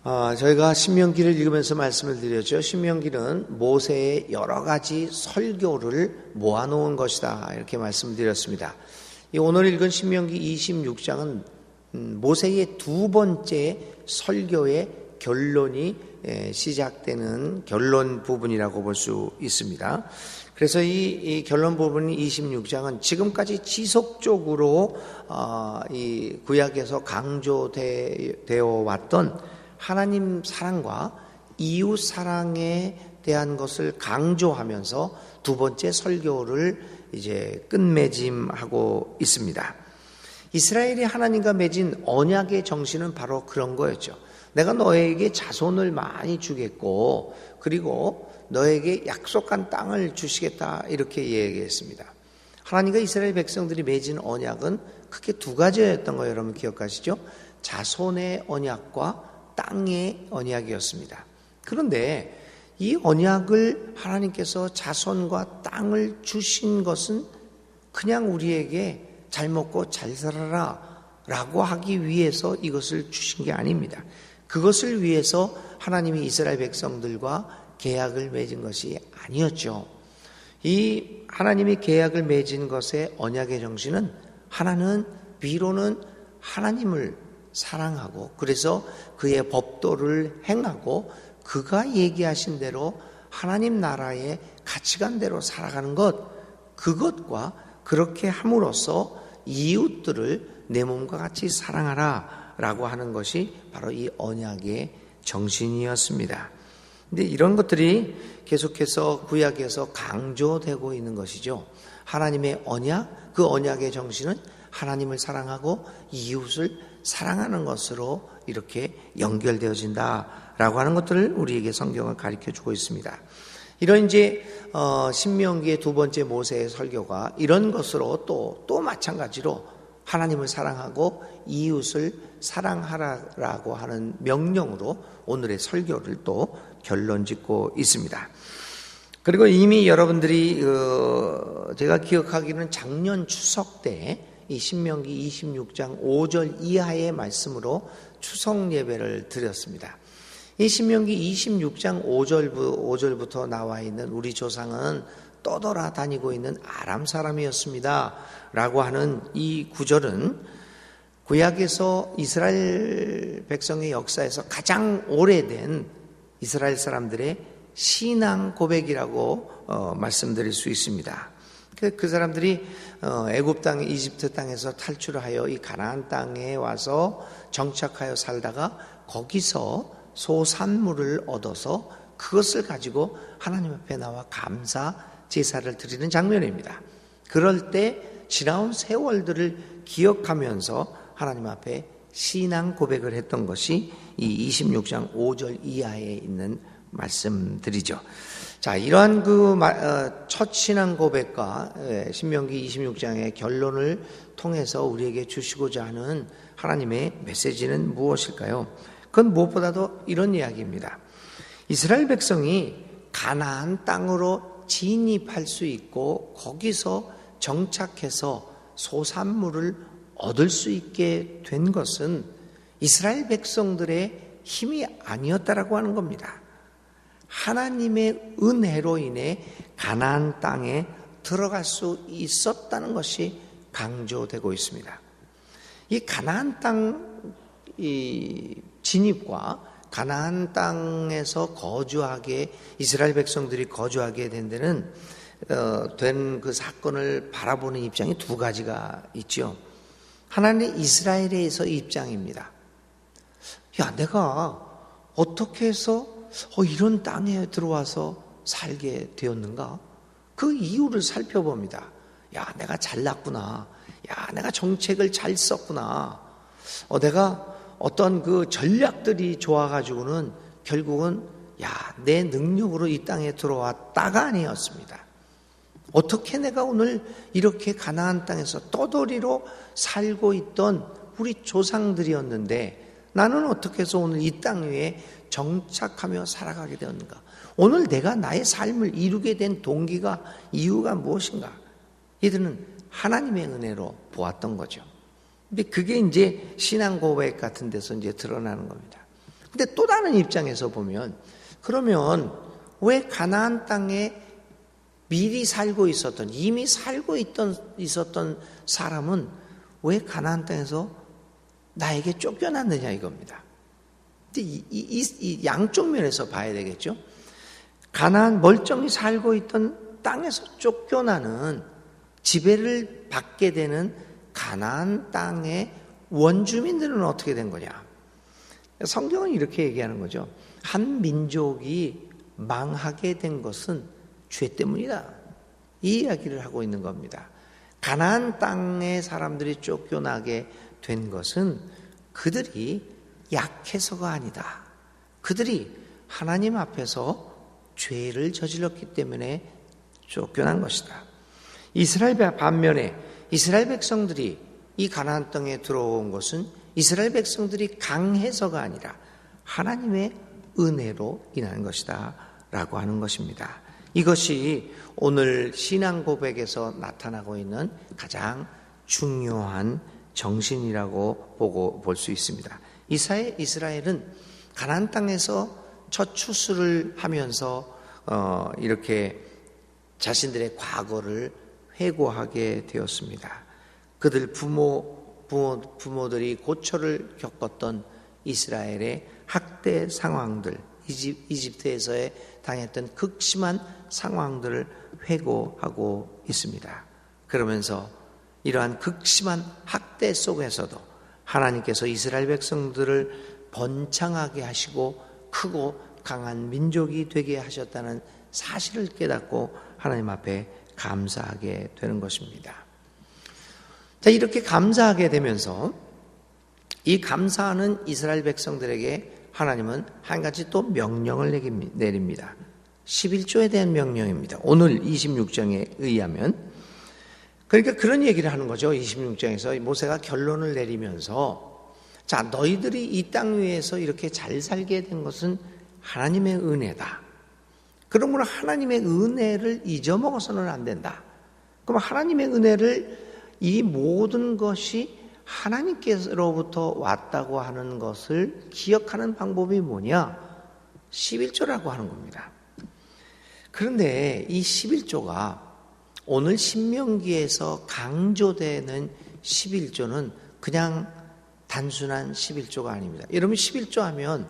저희가 신명기를 읽으면서 말씀을 드렸죠. 신명기는 모세의 여러 가지 설교를 모아놓은 것이다, 이렇게 말씀드렸습니다. 오늘 읽은 신명기 26장은 모세의 두 번째 설교의 결론이 시작되는 결론 부분이라고 볼 수 있습니다. 그래서 이 결론 부분 26장은 지금까지 지속적으로 이 구약에서 강조되어 왔던 하나님 사랑과 이웃 사랑에 대한 것을 강조하면서 두 번째 설교를 이제 끝맺음하고 있습니다. 이스라엘이 하나님과 맺은 언약의 정신은 바로 그런 거였죠. 내가 너에게 자손을 많이 주겠고, 그리고 너에게 약속한 땅을 주시겠다, 이렇게 얘기했습니다. 하나님과 이스라엘 백성들이 맺은 언약은 크게 두 가지였던 거 여러분 기억하시죠? 자손의 언약과 땅의 언약이었습니다. 그런데 이 언약을 하나님께서 자손과 땅을 주신 것은 그냥 우리에게 잘 먹고 잘 살아라 라고 하기 위해서 이것을 주신 게 아닙니다. 그것을 위해서 하나님이 이스라엘 백성들과 계약을 맺은 것이 아니었죠. 이 하나님이 계약을 맺은 것의 언약의 정신은 하나는 비로는 하나님을 사랑하고, 그래서 그의 법도를 행하고 그가 얘기하신 대로 하나님 나라의 가치관대로 살아가는 것, 그것과 그렇게 함으로써 이웃들을 내 몸과 같이 사랑하라 라고 하는 것이 바로 이 언약의 정신이었습니다. 근데 이런 것들이 계속해서 구약에서 강조되고 있는 것이죠. 하나님의 언약, 그 언약의 정신은 하나님을 사랑하고 이웃을 사랑하는 것으로 이렇게 연결되어진다라고 하는 것들을 우리에게 성경을 가르쳐주고 있습니다. 이런 이제 신명기의 두 번째 모세의 설교가 이런 것으로 또 마찬가지로 하나님을 사랑하고 이웃을 사랑하라라고 하는 명령으로 오늘의 설교를 또 결론짓고 있습니다. 그리고 이미 여러분들이 제가 기억하기로는 작년 추석 때 이 신명기 26장 5절 이하의 말씀으로 추석 예배를 드렸습니다. 이 신명기 26장 5절부터 나와 있는 우리 조상은 떠돌아다니고 있는 아람 사람이었습니다 라고 하는 이 구절은 구약에서 이스라엘 백성의 역사에서 가장 오래된 이스라엘 사람들의 신앙 고백이라고 말씀드릴 수 있습니다. 그 사람들이 애굽 땅, 이집트 땅에서 탈출하여 이 가나안 땅에 와서 정착하여 살다가 거기서 소산물을 얻어서 그것을 가지고 하나님 앞에 나와 감사 제사를 드리는 장면입니다. 그럴 때 지나온 세월들을 기억하면서 하나님 앞에 신앙 고백을 했던 것이 이 26장 5절 이하에 있는 말씀들이죠. 자, 이러한 첫 신앙 고백과 신명기 26장의 결론을 통해서 우리에게 주시고자 하는 하나님의 메시지는 무엇일까요? 그건 무엇보다도 이런 이야기입니다. 이스라엘 백성이 가나안 땅으로 진입할 수 있고 거기서 정착해서 소산물을 얻을 수 있게 된 것은 이스라엘 백성들의 힘이 아니었다라고 하는 겁니다. 하나님의 은혜로 인해 가나안 땅에 들어갈 수 있었다는 것이 강조되고 있습니다. 이 가나안 땅 진입과 가나안 땅에서 거주하게 이스라엘 백성들이 거주하게 된 데는 된 그 사건을 바라보는 입장이 두 가지가 있죠. 하나는 이스라엘에서 입장입니다. 야, 내가 어떻게 해서 이런 땅에 들어와서 살게 되었는가? 그 이유를 살펴봅니다. 야, 내가 잘났구나. 야, 내가 정책을 잘 썼구나. 내가 어떤 그 전략들이 좋아가지고는 결국은 내 능력으로 이 땅에 들어왔다가 아니었습니다. 어떻게 내가 오늘 이렇게 가나안 땅에서 떠돌이로 살고 있던 우리 조상들이었는데 나는 어떻게 해서 오늘 이 땅 위에 정착하며 살아가게 되었는가? 오늘 내가 나의 삶을 이루게 된 동기가, 이유가 무엇인가? 이들은 하나님의 은혜로 보았던 거죠. 근데 그게 이제 신앙 고백 같은 데서 이제 드러나는 겁니다. 근데 또 다른 입장에서 보면, 그러면 왜 가나안 땅에 미리 살고 있었던, 이미 살고 있었던 사람은 왜 가나안 땅에서 나에게 쫓겨났느냐 이겁니다. 이 양쪽 면에서 봐야 되겠죠. 가나안 멀쩡히 살고 있던 땅에서 쫓겨나는, 지배를 받게 되는 가나안 땅의 원주민들은 어떻게 된 거냐. 성경은 이렇게 얘기하는 거죠. 한 민족이 망하게 된 것은 죄 때문이다. 이 이야기를 하고 있는 겁니다. 가나안 땅의 사람들이 쫓겨나게 된 것은 그들이 약해서가 아니다. 그들이 하나님 앞에서 죄를 저질렀기 때문에 쫓겨난 것이다. 반면에 이스라엘 백성들이 이 가나안 땅에 들어온 것은 이스라엘 백성들이 강해서가 아니라 하나님의 은혜로 인한 것이다 라고 하는 것입니다. 이것이 오늘 신앙 고백에서 나타나고 있는 가장 중요한 정신이라고 볼 수 있습니다. 이스라엘은 가나안 땅에서 첫 추수를 하면서 이렇게 자신들의 과거를 회고하게 되었습니다. 그들 부모들이 고초를 겪었던 이스라엘의 학대 상황들, 이집트에서의 당했던 극심한 상황들을 회고하고 있습니다. 그러면서 이러한 극심한 학대 속에서도 하나님께서 이스라엘 백성들을 번창하게 하시고 크고 강한 민족이 되게 하셨다는 사실을 깨닫고 하나님 앞에 감사하게 되는 것입니다. 자, 이렇게 감사하게 되면서 이 감사하는 이스라엘 백성들에게 하나님은 한 가지 또 명령을 내립니다. 11조에 대한 명령입니다. 오늘 26장에 의하면, 그러니까 그런 얘기를 하는 거죠. 26장에서 모세가 결론을 내리면서, 자, 너희들이 이 땅 위에서 이렇게 잘 살게 된 것은 하나님의 은혜다. 그러므로 하나님의 은혜를 잊어먹어서는 안 된다. 그럼 하나님의 은혜를, 이 모든 것이 하나님께로부터 왔다고 하는 것을 기억하는 방법이 뭐냐? 11조라고 하는 겁니다. 그런데 이 11조가 오늘 신명기에서 강조되는 11조는 그냥 단순한 11조가 아닙니다. 여러분, 11조 하면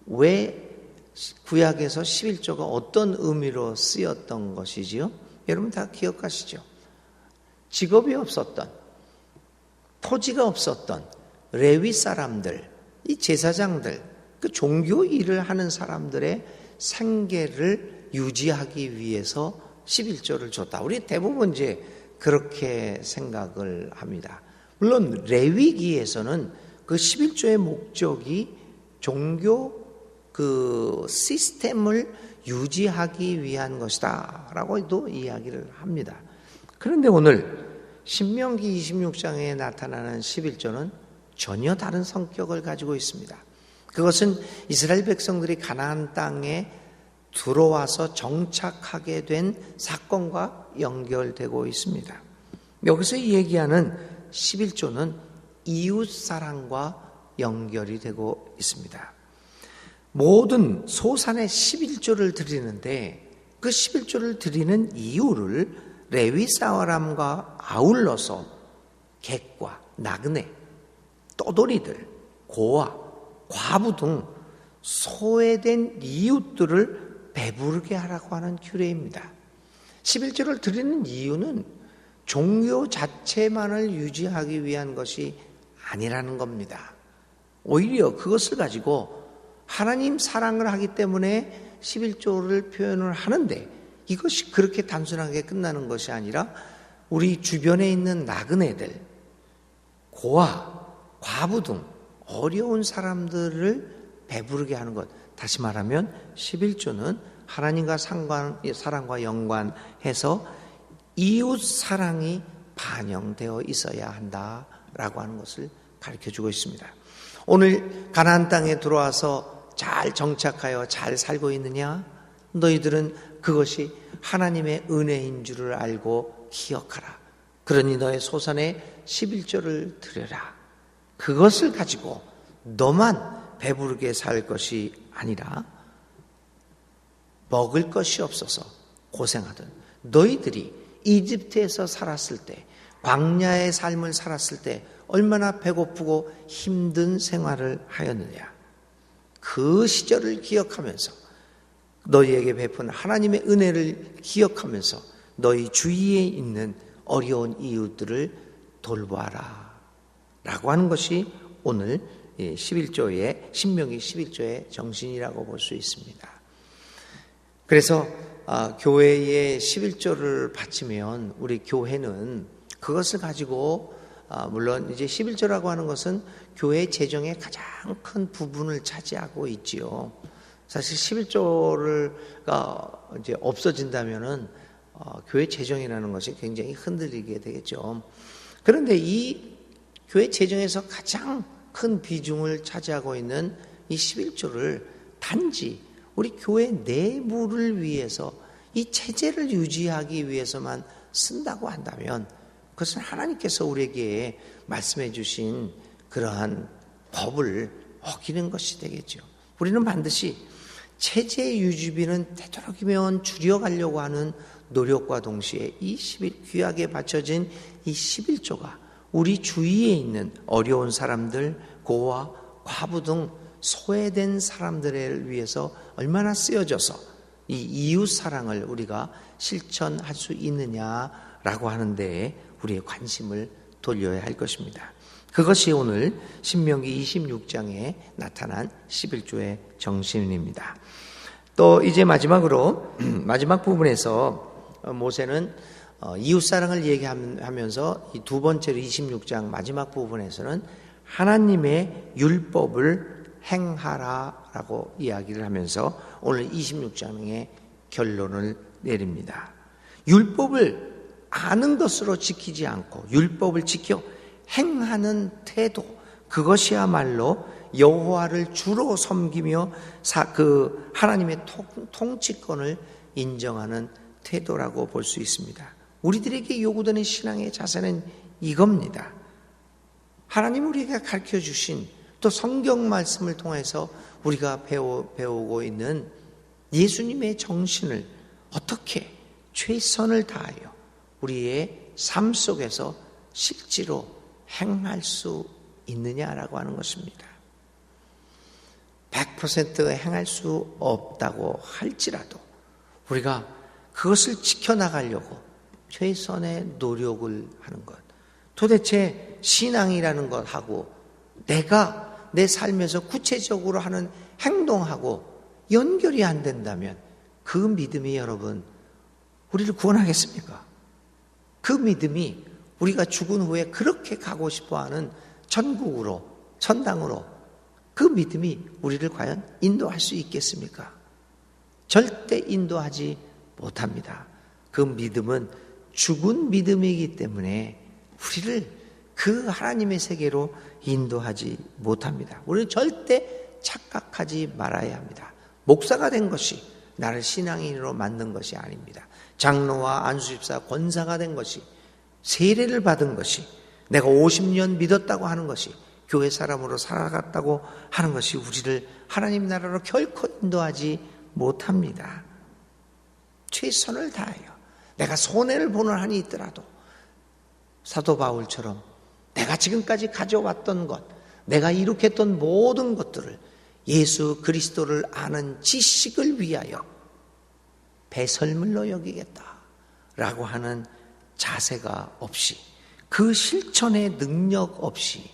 왜 구약에서 11조가 어떤 의미로 쓰였던 것이지요? 여러분 다 기억하시죠? 직업이 없었던, 토지가 없었던 레위 사람들, 이 제사장들, 그 종교 일을 하는 사람들의 생계를 유지하기 위해서 11조를 줬다. 우리 대부분 이제 그렇게 생각을 합니다. 물론 레위기에서는 그 11조의 목적이 종교 그 시스템을 유지하기 위한 것이다 라고도 이야기를 합니다. 그런데 오늘 신명기 26장에 나타나는 11조는 전혀 다른 성격을 가지고 있습니다. 그것은 이스라엘 백성들이 가나안 땅에 들어와서 정착하게 된 사건과 연결되고 있습니다. 여기서 얘기하는 11조는 이웃사랑과 연결이 되고 있습니다. 모든 소산의 11조를 드리는데 그 11조를 드리는 이유를 레위 사람과 아울러서 객과 나그네, 떠돌이들, 고아, 과부 등 소외된 이웃들을 배부르게 하라고 하는 규례입니다. 11조를 드리는 이유는 종교 자체만을 유지하기 위한 것이 아니라는 겁니다. 오히려 그것을 가지고 하나님 사랑을 하기 때문에 11조를 표현을 하는데, 이것이 그렇게 단순하게 끝나는 것이 아니라 우리 주변에 있는 나그네들, 고아, 과부 등 어려운 사람들을 배부르게 하는 것. 다시 말하면 11조는 하나님과 사랑과 연관해서 이웃 사랑이 반영되어 있어야 한다라고 하는 것을 가르쳐주고 있습니다. 오늘 가나안 땅에 들어와서 잘 정착하여 잘 살고 있느냐? 너희들은 그것이 하나님의 은혜인 줄을 알고 기억하라. 그러니 너의 소산에 11조를 드려라. 그것을 가지고 너만 배부르게 살 것이 아니라 먹을 것이 없어서 고생하던 너희들이 이집트에서 살았을 때, 광야의 삶을 살았을 때 얼마나 배고프고 힘든 생활을 하였느냐. 그 시절을 기억하면서 너희에게 베푼 하나님의 은혜를 기억하면서 너희 주위에 있는 어려운 이웃들을 돌보아라 라고 하는 것이 오늘 11조의 신명기 11조의 정신이라고 볼 수 있습니다. 그래서 교회의 11조를 바치면 우리 교회는 그것을 가지고 물론 이제 11조라고 하는 것은 교회 재정의 가장 큰 부분을 차지하고 있지요. 사실 11조가 이제 없어진다면은 교회 재정이라는 것이 굉장히 흔들리게 되겠죠. 그런데 이 교회 재정에서 가장 큰 비중을 차지하고 있는 이 11조를 단지 우리 교회 내부를 위해서 이 체제를 유지하기 위해서만 쓴다고 한다면 그것은 하나님께서 우리에게 말씀해 주신 그러한 법을 어기는 것이 되겠죠. 우리는 반드시 체제 유지비는 되도록이면 줄여가려고 하는 노력과 동시에 이 귀하게 바쳐진 이 11조가 우리 주위에 있는 어려운 사람들, 고아, 과부 등 소외된 사람들을 위해서 얼마나 쓰여져서 이 이웃 사랑을 우리가 실천할 수 있느냐라고 하는 데에 우리의 관심을 돌려야 할 것입니다. 그것이 오늘 신명기 26장에 나타난 11조의 정신입니다. 또 이제 마지막으로 마지막 부분에서 모세는 이웃사랑을 얘기하면서 이 두 번째로 26장 마지막 부분에서는 하나님의 율법을 행하라라고 이야기를 하면서 오늘 26장의 결론을 내립니다. 율법을 아는 것으로 지키지 않고 율법을 지켜 행하는 태도, 그것이야말로 여호와를 주로 섬기며 그 하나님의 통치권을 인정하는 태도라고 볼 수 있습니다. 우리들에게 요구되는 신앙의 자세는 이겁니다. 하나님 우리가 가르쳐 주신 또 성경 말씀을 통해서 우리가 배우고 있는 예수님의 정신을 어떻게 최선을 다하여 우리의 삶 속에서 실제로 행할 수 있느냐라고 하는 것입니다. 100% 행할 수 없다고 할지라도 우리가 그것을 지켜나가려고 최선의 노력을 하는 것. 도대체 신앙이라는 것하고 내가 내 삶에서 구체적으로 하는 행동하고 연결이 안 된다면 그 믿음이 여러분 우리를 구원하겠습니까? 그 믿음이 우리가 죽은 후에 그렇게 가고 싶어하는 천국으로, 천당으로 그 믿음이 우리를 과연 인도할 수 있겠습니까? 절대 인도하지 못합니다. 그 믿음은 죽은 믿음이기 때문에 우리를 그 하나님의 세계로 인도하지 못합니다. 우리는 절대 착각하지 말아야 합니다. 목사가 된 것이 나를 신앙인으로 만든 것이 아닙니다. 장로와 안수집사 권사가 된 것이, 세례를 받은 것이, 내가 50년 믿었다고 하는 것이, 교회 사람으로 살아갔다고 하는 것이 우리를 하나님 나라로 결코 인도하지 못합니다. 최선을 다하여 내가 손해를 보는 한이 있더라도 사도 바울처럼 내가 지금까지 가져왔던 것, 내가 이룩했던 모든 것들을 예수 그리스도를 아는 지식을 위하여 배설물로 여기겠다라고 하는 자세가 없이, 그 실천의 능력 없이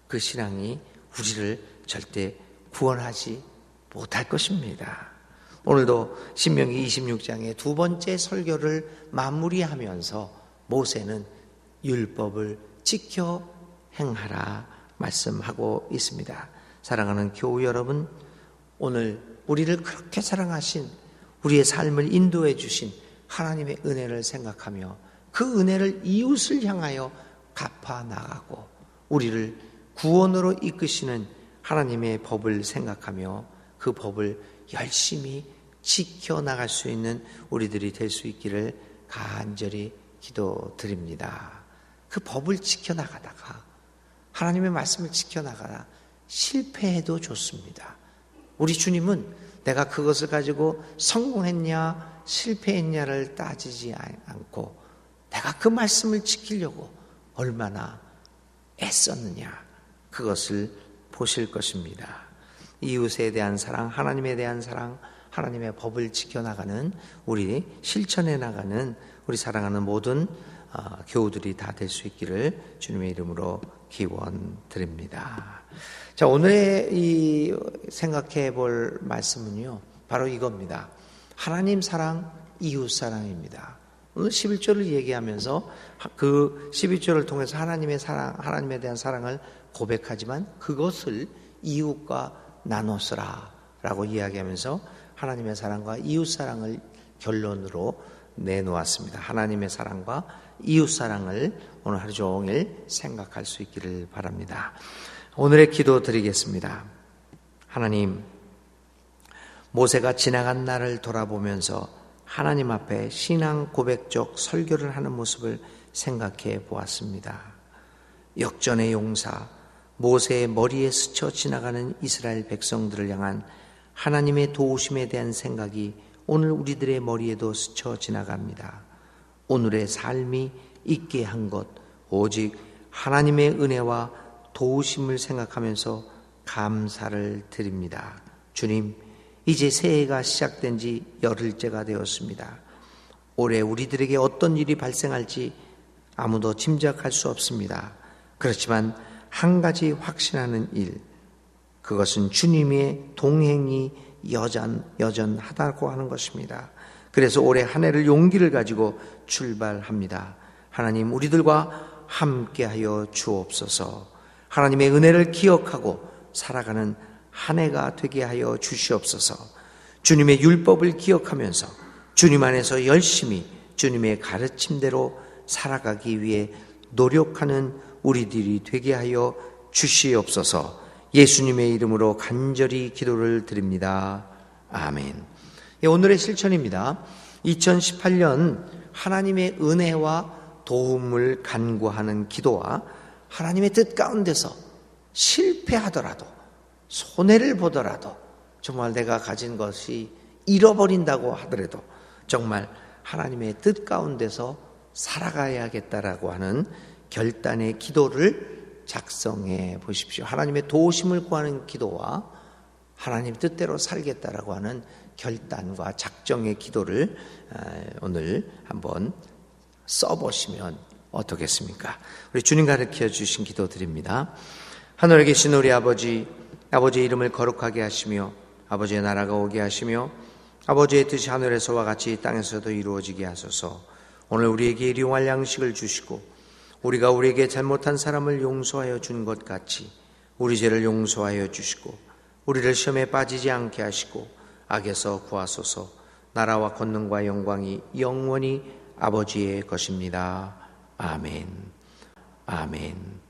그 신앙이 우리를 절대 구원하지 못할 것입니다. 오늘도 신명기 26장의 두 번째 설교를 마무리하면서 모세는 율법을 지켜 행하라 말씀하고 있습니다. 사랑하는 교우 여러분, 오늘 우리를 그렇게 사랑하신, 우리의 삶을 인도해 주신 하나님의 은혜를 생각하며 그 은혜를 이웃을 향하여 갚아 나가고 우리를 구원으로 이끄시는 하나님의 법을 생각하며 그 법을 열심히 지켜나갈 수 있는 우리들이 될 수 있기를 간절히 기도드립니다. 그 법을 지켜나가다가, 하나님의 말씀을 지켜나가다 실패해도 좋습니다. 우리 주님은 내가 그것을 가지고 성공했냐 실패했냐를 따지지 않고 내가 그 말씀을 지키려고 얼마나 애썼느냐 그것을 보실 것입니다. 이웃에 대한 사랑, 하나님에 대한 사랑, 하나님의 법을 지켜나가는 우리 실천해 나가는 우리 사랑하는 모든 교우들이 다 될 수 있기를 주님의 이름으로 기원드립니다. 자, 오늘의 이 생각해 볼 말씀은요 바로 이겁니다. 하나님 사랑, 이웃 사랑입니다. 오늘 11조를 얘기하면서 그 11조를 통해서 하나님의 사랑, 하나님에 대한 사랑을 고백하지만 그것을 이웃과 나누어라 라고 이야기하면서 하나님의 사랑과 이웃 사랑을 결론으로 내놓았습니다. 하나님의 사랑과 이웃 사랑을 오늘 하루 종일 생각할 수 있기를 바랍니다. 오늘의 기도 드리겠습니다. 하나님, 모세가 지나간 날을 돌아보면서 하나님 앞에 신앙 고백적 설교를 하는 모습을 생각해 보았습니다. 역전의 용사, 모세의 머리에 스쳐 지나가는 이스라엘 백성들을 향한 하나님의 도우심에 대한 생각이 오늘 우리들의 머리에도 스쳐 지나갑니다. 오늘의 삶이 있게 한 것 오직 하나님의 은혜와 도우심을 생각하면서 감사를 드립니다. 주님, 이제 새해가 시작된 지 열흘째가 되었습니다. 올해 우리들에게 어떤 일이 발생할지 아무도 짐작할 수 없습니다. 그렇지만 한 가지 확신하는 일, 그것은 주님의 동행이 여전하다고 하는 것입니다. 그래서 올해 한 해를 용기를 가지고 출발합니다. 하나님, 우리들과 함께하여 주옵소서. 하나님의 은혜를 기억하고 살아가는 한 해가 되게 하여 주시옵소서. 주님의 율법을 기억하면서 주님 안에서 열심히 주님의 가르침대로 살아가기 위해 노력하는 우리들이 되게 하여 주시옵소서. 예수님의 이름으로 간절히 기도를 드립니다. 아멘. 오늘의 실천입니다. 2018년 하나님의 은혜와 도움을 간구하는 기도와 하나님의 뜻 가운데서 실패하더라도 손해를 보더라도 정말 내가 가진 것이 잃어버린다고 하더라도 정말 하나님의 뜻 가운데서 살아가야겠다라고 하는 결단의 기도를 작성해 보십시오. 하나님의 도우심을 구하는 기도와 하나님 뜻대로 살겠다라고 하는 결단과 작정의 기도를 오늘 한번 써보시면 어떻겠습니까? 우리 주님 가르쳐 주신 기도 드립니다. 하늘에 계신 우리 아버지, 아버지의 이름을 거룩하게 하시며 아버지의 나라가 오게 하시며 아버지의 뜻이 하늘에서와 같이 땅에서도 이루어지게 하소서. 오늘 우리에게 일용할 양식을 주시고 우리가 우리에게 잘못한 사람을 용서하여 준 것 같이 우리 죄를 용서하여 주시고 우리를 시험에 빠지지 않게 하시고 악에서 구하소서. 나라와 권능과 영광이 영원히 아버지의 것입니다. 아멘. 아멘.